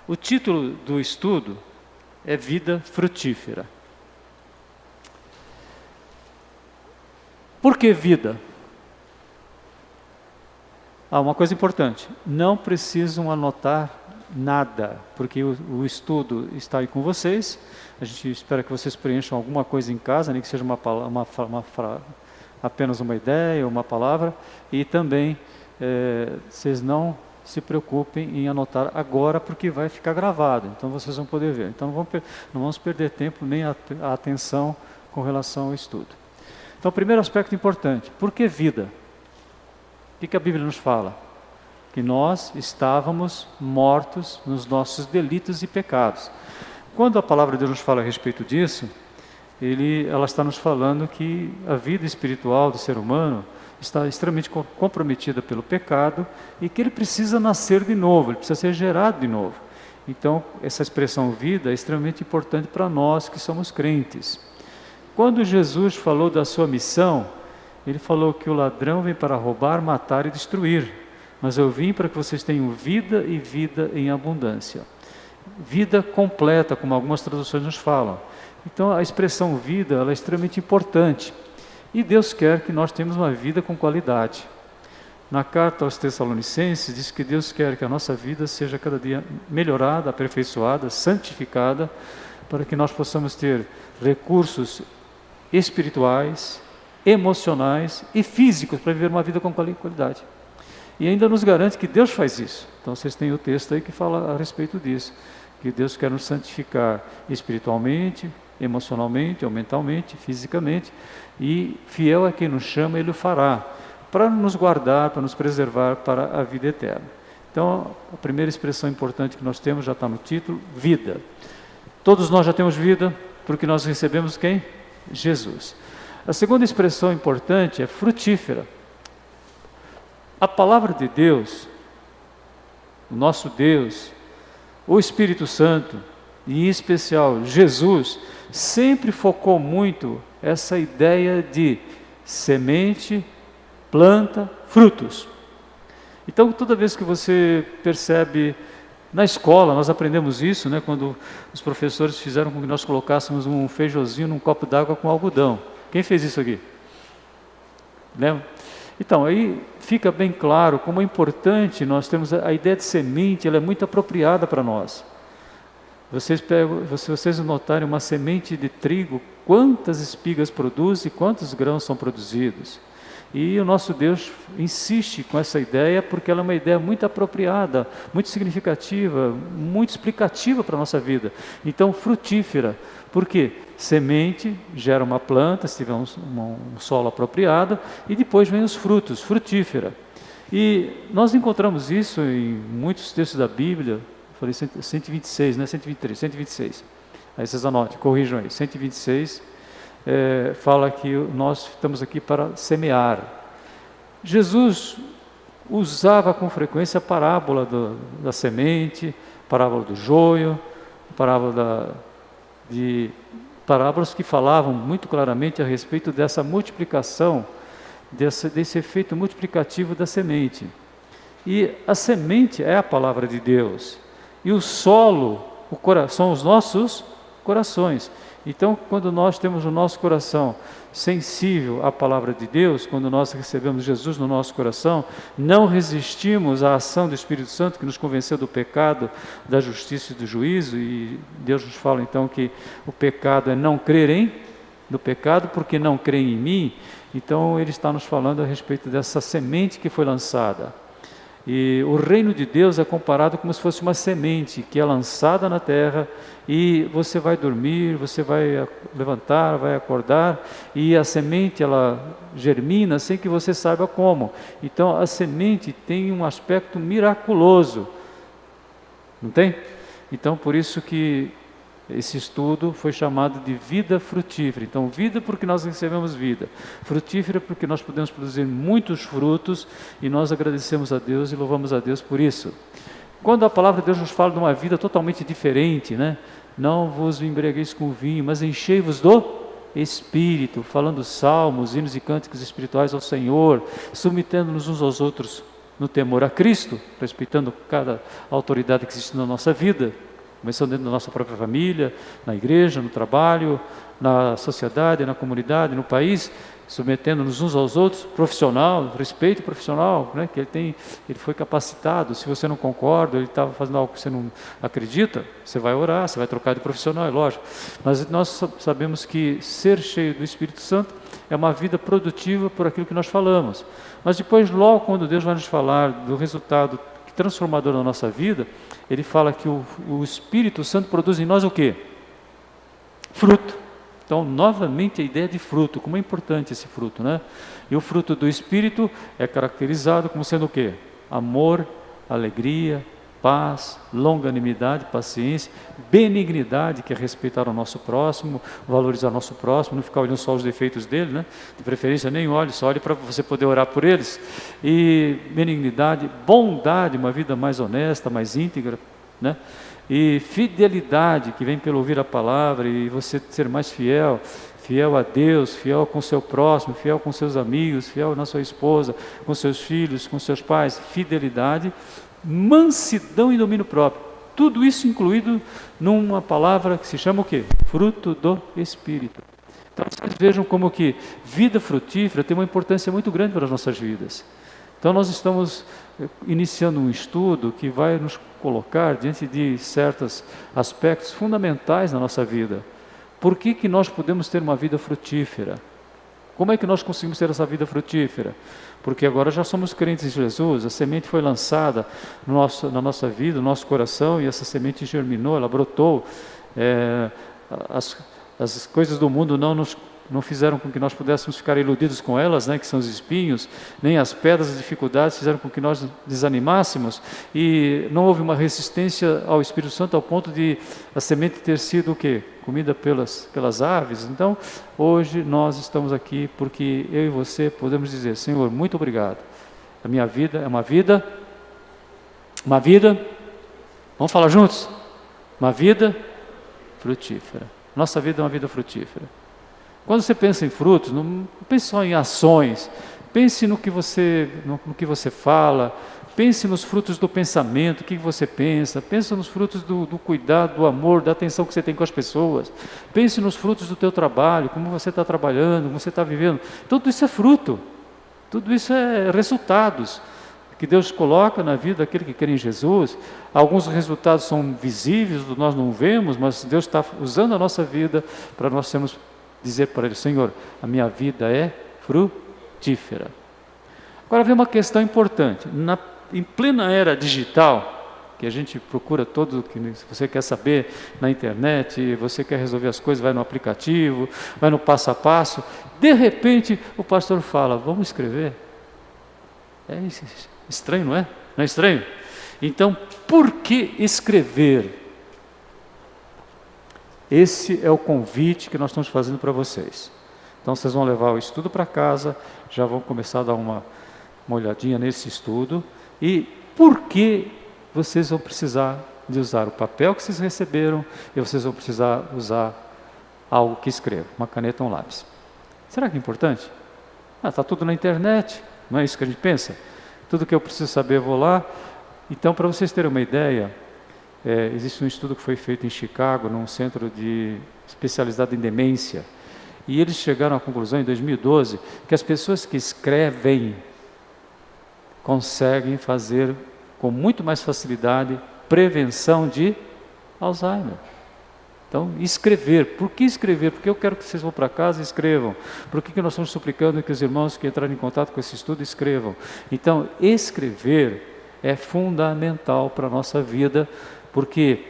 O título do estudo é Vida Frutífera. Por que vida? Uma coisa importante, não precisam anotar nada, porque o estudo está aí com vocês. A gente espera que vocês preencham alguma coisa em casa, nem que seja apenas uma ideia, uma palavra, e também vocês não se preocupem em anotar agora, porque vai ficar gravado, então vocês vão poder ver. Então não vamos perder tempo nem a atenção com relação ao estudo. Então, o primeiro aspecto importante, por que vida? O que a Bíblia nos fala? Que nós estávamos mortos nos nossos delitos e pecados. Quando a palavra de Deus nos fala a respeito disso, ela está nos falando que a vida espiritual do ser humano está extremamente comprometida pelo pecado e que ele precisa nascer de novo, ele precisa ser gerado de novo. Então, essa expressão vida é extremamente importante para nós que somos crentes. Quando Jesus falou da sua missão, ele falou que o ladrão vem para roubar, matar e destruir, mas eu vim para que vocês tenham vida e vida em abundância. Vida completa, como algumas traduções nos falam. Então a expressão vida ela é extremamente importante. E Deus quer que nós tenhamos uma vida com qualidade. Na carta aos Tessalonicenses diz que Deus quer que a nossa vida seja cada dia melhorada, aperfeiçoada, santificada, para que nós possamos ter recursos espirituais, emocionais e físicos para viver uma vida com qualidade. E ainda nos garante que Deus faz isso. Então vocês têm o texto aí que fala a respeito disso, que Deus quer nos santificar espiritualmente, emocionalmente, ou mentalmente, fisicamente, e fiel a quem nos chama, Ele o fará, para nos guardar, para nos preservar para a vida eterna. Então, a primeira expressão importante que nós temos, já está no título, vida. Todos nós já temos vida, porque nós recebemos quem? Jesus. A segunda expressão importante é frutífera. A palavra de Deus, o nosso Deus, o Espírito Santo, e em especial Jesus, sempre focou muito essa ideia de semente, planta, frutos. Então, toda vez que você percebe, na escola nós aprendemos isso, né, quando os professores fizeram com que nós colocássemos um feijozinho num copo d'água com algodão. Quem fez isso aqui? Lembra? Então, aí fica bem claro como é importante nós termos a ideia de semente, ela é muito apropriada para nós. Se vocês notarem uma semente de trigo, quantas espigas produz e quantos grãos são produzidos. E o nosso Deus insiste com essa ideia porque ela é uma ideia muito apropriada, muito significativa, muito explicativa para a nossa vida. Então, frutífera. Por quê? Semente gera uma planta, se tiver um solo apropriado, e depois vem os frutos, frutífera. E nós encontramos isso em muitos textos da Bíblia. Falei 126, né? 123, 126. Aí vocês anotem, corrijam aí. 126 fala que nós estamos aqui para semear. Jesus usava com frequência a parábola da semente, parábola do joio, parábolas que falavam muito claramente a respeito dessa multiplicação, desse efeito multiplicativo da semente. E a semente é a palavra de Deus. E o solo, são os nossos corações. Então, quando nós temos o nosso coração sensível à palavra de Deus, quando nós recebemos Jesus no nosso coração, não resistimos à ação do Espírito Santo que nos convenceu do pecado, da justiça e do juízo, e Deus nos fala então que o pecado é não crer no pecado, porque não creem em mim. Então Ele está nos falando a respeito dessa semente que foi lançada. E o reino de Deus é comparado como se fosse uma semente que é lançada na terra, e você vai dormir, você vai levantar, vai acordar, e a semente ela germina sem que você saiba como. Então a semente tem um aspecto miraculoso, não tem? Então por isso que esse estudo foi chamado de vida frutífera. Então, vida porque nós recebemos vida, frutífera porque nós podemos produzir muitos frutos, e nós agradecemos a Deus e louvamos a Deus por isso. Quando a palavra de Deus nos fala de uma vida totalmente diferente, né? Não vos embriagueis com vinho, mas enchei-vos do Espírito, falando salmos, hinos e cânticos espirituais ao Senhor, submetendo-nos uns aos outros no temor a Cristo, respeitando cada autoridade que existe na nossa vida, começando dentro da nossa própria família, na igreja, no trabalho, na sociedade, na comunidade, no país, submetendo-nos uns aos outros, profissional, respeito profissional, né, que ele foi capacitado. Se você não concorda, ele estava fazendo algo que você não acredita, você vai orar, você vai trocar de profissional, é lógico. Mas nós sabemos que ser cheio do Espírito Santo é uma vida produtiva por aquilo que nós falamos. Mas depois, logo quando Deus vai nos falar do resultado transformador da nossa vida, Ele fala que o Espírito Santo produz em nós o quê? Fruto. Então, novamente, a ideia de fruto, como é importante esse fruto, né? E o fruto do Espírito é caracterizado como sendo o quê? Amor, alegria, paz, longanimidade, paciência, benignidade, que é respeitar o nosso próximo, valorizar o nosso próximo, não ficar olhando só os defeitos dele, né? De preferência nem olhe, só olhe para você poder orar por eles. E benignidade, bondade, uma vida mais honesta, mais íntegra, né? E fidelidade, que vem pelo ouvir a palavra e você ser mais fiel, fiel a Deus, fiel com o seu próximo, fiel com seus amigos, fiel na sua esposa, com seus filhos, com seus pais, fidelidade, mansidão e domínio próprio. Tudo isso incluído numa palavra que se chama o quê? Fruto do Espírito. Então vocês vejam como que vida frutífera tem uma importância muito grande para as nossas vidas. Então nós estamos iniciando um estudo que vai nos colocar diante de certos aspectos fundamentais na nossa vida. Por que nós podemos ter uma vida frutífera? Como é que nós conseguimos ter essa vida frutífera? Porque agora já somos crentes em Jesus, a semente foi lançada na nossa vida, no nosso coração, e essa semente germinou, ela brotou. As coisas do mundo não fizeram com que nós pudéssemos ficar iludidos com elas, né, que são os espinhos, nem as pedras, as dificuldades fizeram com que nós desanimássemos, e não houve uma resistência ao Espírito Santo ao ponto de a semente ter sido o quê? Comida pelas aves. Então, hoje nós estamos aqui porque eu e você podemos dizer: Senhor, muito obrigado. A minha vida é uma vida, vamos falar juntos? Uma vida frutífera. Nossa vida é uma vida frutífera. Quando você pensa em frutos, não pense só em ações, pense no que você fala, pense nos frutos do pensamento, o que você pensa, pense nos frutos do cuidado, do amor, da atenção que você tem com as pessoas, pense nos frutos do teu trabalho, como você está trabalhando, como você está vivendo. Tudo isso é fruto, tudo isso é resultados que Deus coloca na vida daquele que crê em Jesus. Alguns resultados são visíveis, nós não vemos, mas Deus está usando a nossa vida para nós sermos dizer para Ele: Senhor, a minha vida é frutífera. Agora vem uma questão importante. Em plena era digital, que a gente procura tudo que você quer saber na internet, você quer resolver as coisas, vai no aplicativo, vai no passo a passo, de repente o pastor fala: vamos escrever. É estranho, não é? Não é estranho? Então, por que escrever? Esse é o convite que nós estamos fazendo para vocês. Então vocês vão levar o estudo para casa, já vão começar a dar uma olhadinha nesse estudo. E por que vocês vão precisar de usar o papel que vocês receberam, e vocês vão precisar usar algo que escreva, uma caneta ou um lápis. Será que é importante? Está tudo na internet, não é isso que a gente pensa? Tudo que eu preciso saber eu vou lá. Então, para vocês terem uma ideia, existe um estudo que foi feito em Chicago, num centro especializado em demência, e eles chegaram à conclusão em 2012 que as pessoas que escrevem conseguem fazer com muito mais facilidade prevenção de Alzheimer. Então, escrever. Por que escrever? Porque eu quero que vocês vão para casa e escrevam. Por que nós estamos suplicando que os irmãos que entrarem em contato com esse estudo escrevam? Então, escrever é fundamental para a nossa vida, porque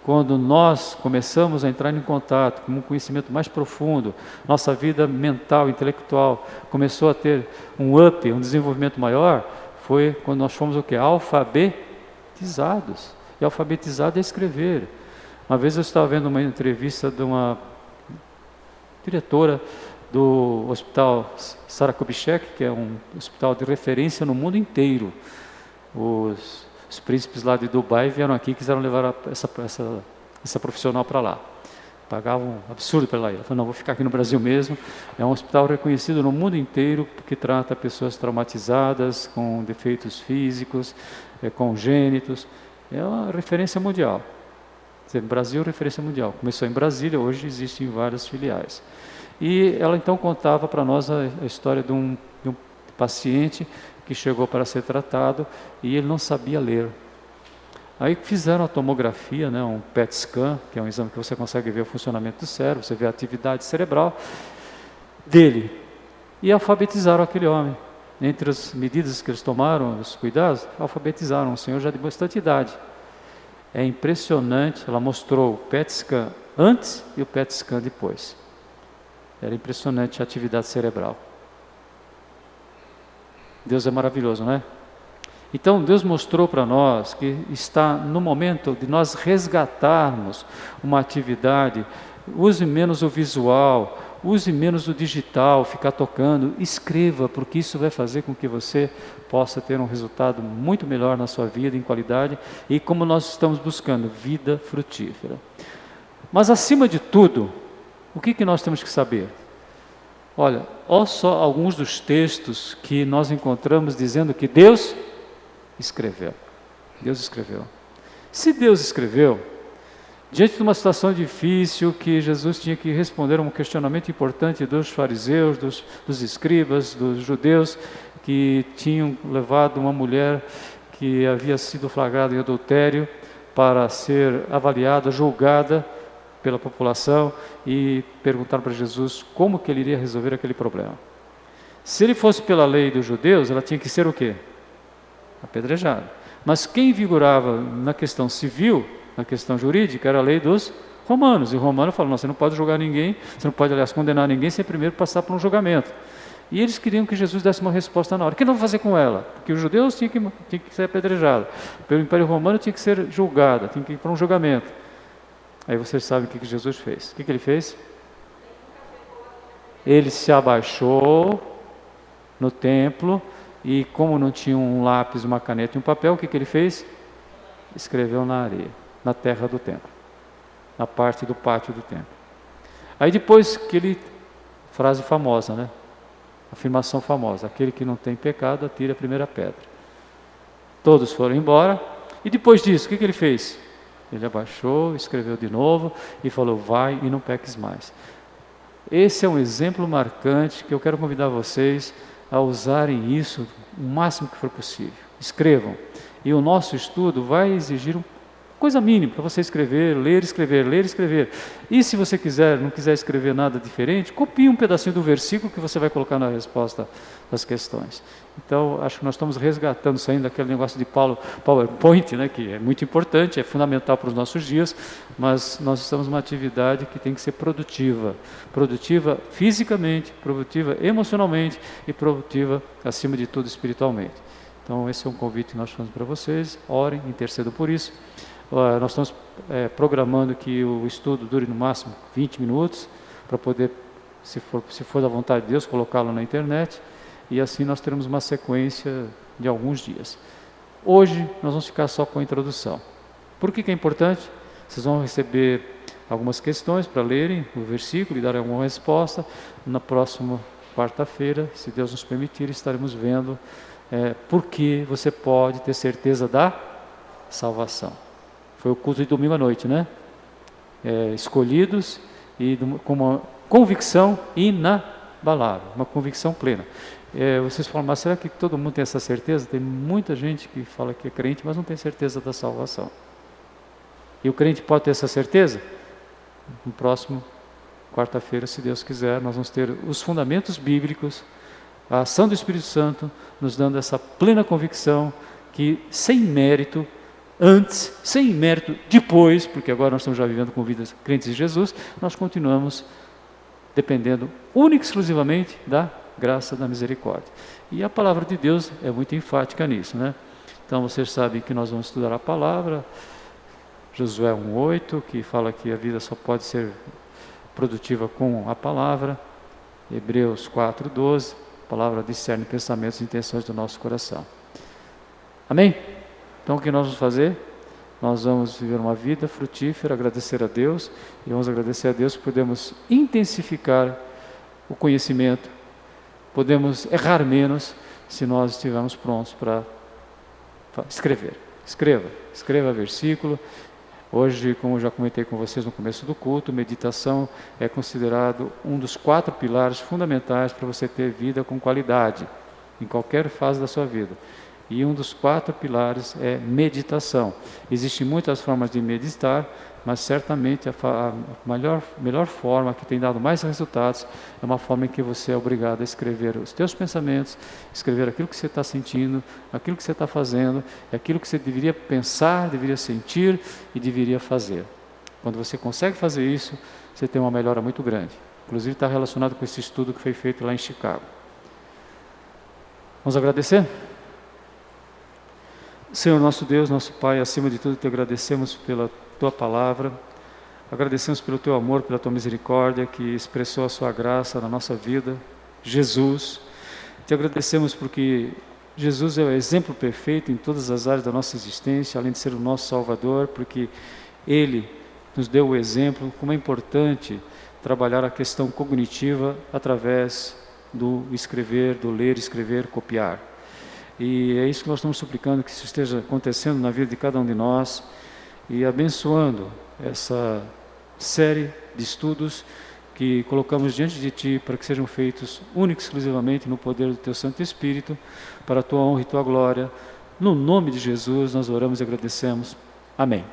quando nós começamos a entrar em contato com um conhecimento mais profundo, nossa vida mental, intelectual começou a ter um up, um desenvolvimento maior, foi quando nós fomos o quê? Alfabetizados. E alfabetizado é escrever. Uma vez eu estava vendo uma entrevista de uma diretora do hospital Sarah Kubitschek, que é um hospital de referência no mundo inteiro. Os príncipes lá de Dubai vieram aqui e quiseram levar essa profissional para lá. pagavam um absurdo para ela ir. Ela falou, não, vou ficar aqui no Brasil mesmo. É um hospital reconhecido no mundo inteiro, que trata pessoas traumatizadas, com defeitos físicos, congênitos. É uma referência mundial. No Brasil, referência mundial. Começou em Brasília, hoje existem várias filiais. E ela então contava para nós a história de um paciente que chegou para ser tratado e ele não sabia ler. Aí fizeram a tomografia, né, um PET scan, que é um exame que você consegue ver o funcionamento do cérebro, você vê a atividade cerebral dele. E alfabetizaram aquele homem. Entre as medidas que eles tomaram, os cuidados, alfabetizaram um senhor já de bastante idade. É impressionante, ela mostrou o PET scan antes e o PET scan depois. Era impressionante a atividade cerebral. Deus é maravilhoso, não é? Então Deus mostrou para nós que está no momento de nós resgatarmos uma atividade. Use menos o visual, use menos o digital, ficar tocando, escreva, porque isso vai fazer com que você possa ter um resultado muito melhor na sua vida, em qualidade, e como nós estamos buscando, vida frutífera. Mas acima de tudo, o que nós temos que saber? Olha só alguns dos textos que nós encontramos dizendo que Deus escreveu. Deus escreveu. Se Deus escreveu, diante de uma situação difícil que Jesus tinha que responder a um questionamento importante dos fariseus, dos escribas, dos judeus, que tinham levado uma mulher que havia sido flagrada em adultério para ser avaliada, julgada pela população, e perguntaram para Jesus como que ele iria resolver aquele problema. Se ele fosse pela lei dos judeus, ela tinha que ser o quê? Apedrejada. Mas quem vigorava na questão civil, na questão jurídica, era a lei dos romanos. E o romano falou, não, você não pode julgar ninguém, você não pode, aliás, condenar ninguém sem primeiro passar por um julgamento. E eles queriam que Jesus desse uma resposta na hora. O que nós vamos fazer com ela? Porque os judeus tinham que ser apedrejados. Pelo Império Romano tinha que ser julgada, tinha que ir para um julgamento. Aí vocês sabem o que Jesus fez. O que ele fez? Ele se abaixou no templo e, como não tinha um lápis, uma caneta e um papel, o que ele fez? Escreveu na areia, na terra do templo, na parte do pátio do templo. Aí depois frase famosa, né? Afirmação famosa, aquele que não tem pecado, atire a primeira pedra. Todos foram embora, e depois disso, o que ele fez? Ele abaixou, escreveu de novo e falou, vai e não peques mais. Esse é um exemplo marcante que eu quero convidar vocês a usarem isso o máximo que for possível. Escrevam. E o nosso estudo vai exigir coisa mínima para você escrever, ler, escrever, ler, escrever. E se você não quiser escrever nada diferente, copie um pedacinho do versículo que você vai colocar na resposta das questões. Então, acho que nós estamos resgatando, saindo daquele negócio de PowerPoint, né, que é muito importante, é fundamental para os nossos dias, mas nós estamos numa atividade que tem que ser produtiva. Produtiva fisicamente, produtiva emocionalmente e produtiva, acima de tudo, espiritualmente. Então, esse é um convite que nós fazemos para vocês. Orem, intercedam por isso. Nós estamos programando que o estudo dure no máximo 20 minutos, para poder, se for da vontade de Deus, colocá-lo na internet, e assim nós teremos uma sequência de alguns dias. Hoje nós vamos ficar só com a introdução. Por que é importante? Vocês vão receber algumas questões para lerem o versículo e darem alguma resposta. Na próxima quarta-feira, se Deus nos permitir, estaremos vendo por que você pode ter certeza da salvação. Foi o culto de domingo à noite, né? Escolhidos e com uma convicção inabalável, uma convicção plena. Vocês falam, mas será que todo mundo tem essa certeza? Tem muita gente que fala que é crente, mas não tem certeza da salvação. E o crente pode ter essa certeza? No próximo quarta-feira, se Deus quiser, nós vamos ter os fundamentos bíblicos, a ação do Espírito Santo, nos dando essa plena convicção que sem mérito antes, sem mérito depois, porque agora nós estamos já vivendo com vidas crentes em Jesus, nós continuamos dependendo única e exclusivamente da graça, da misericórdia. E a palavra de Deus é muito enfática nisso, né? Então vocês sabem que nós vamos estudar a palavra, Josué 1:8, que fala que a vida só pode ser produtiva com a palavra, Hebreus 4:12, a palavra discerne pensamentos e intenções do nosso coração. Amém? Então o que nós vamos fazer? nós vamos viver uma vida frutífera, agradecer a Deus, e vamos agradecer a Deus que podemos intensificar o conhecimento, podemos errar menos se nós estivermos prontos para escrever. Escreva versículo. Hoje, como eu já comentei com vocês no começo do culto, meditação é considerado um dos 4 pilares fundamentais para você ter vida com qualidade, em qualquer fase da sua vida. E um dos 4 pilares é meditação. Existem muitas formas de meditar, mas certamente a melhor forma, que tem dado mais resultados, é uma forma em que você é obrigado a escrever os teus pensamentos, escrever aquilo que você está sentindo, aquilo que você está fazendo, aquilo que você deveria pensar, deveria sentir e deveria fazer. Quando você consegue fazer isso, você tem uma melhora muito grande. Inclusive está relacionado com esse estudo que foi feito lá em Chicago. Vamos agradecer? Senhor nosso Deus, nosso Pai, acima de tudo te agradecemos pela Tua Palavra, agradecemos pelo Teu amor, pela Tua misericórdia que expressou a Sua graça na nossa vida, Jesus. Te agradecemos porque Jesus é o exemplo perfeito em todas as áreas da nossa existência, além de ser o nosso Salvador, porque Ele nos deu o exemplo, como é importante trabalhar a questão cognitiva através do escrever, do ler, escrever, copiar. E é isso que nós estamos suplicando, que isso esteja acontecendo na vida de cada um de nós e abençoando essa série de estudos que colocamos diante de Ti para que sejam feitos única e exclusivamente no poder do Teu Santo Espírito, para a Tua honra e Tua glória. No nome de Jesus nós oramos e agradecemos. Amém.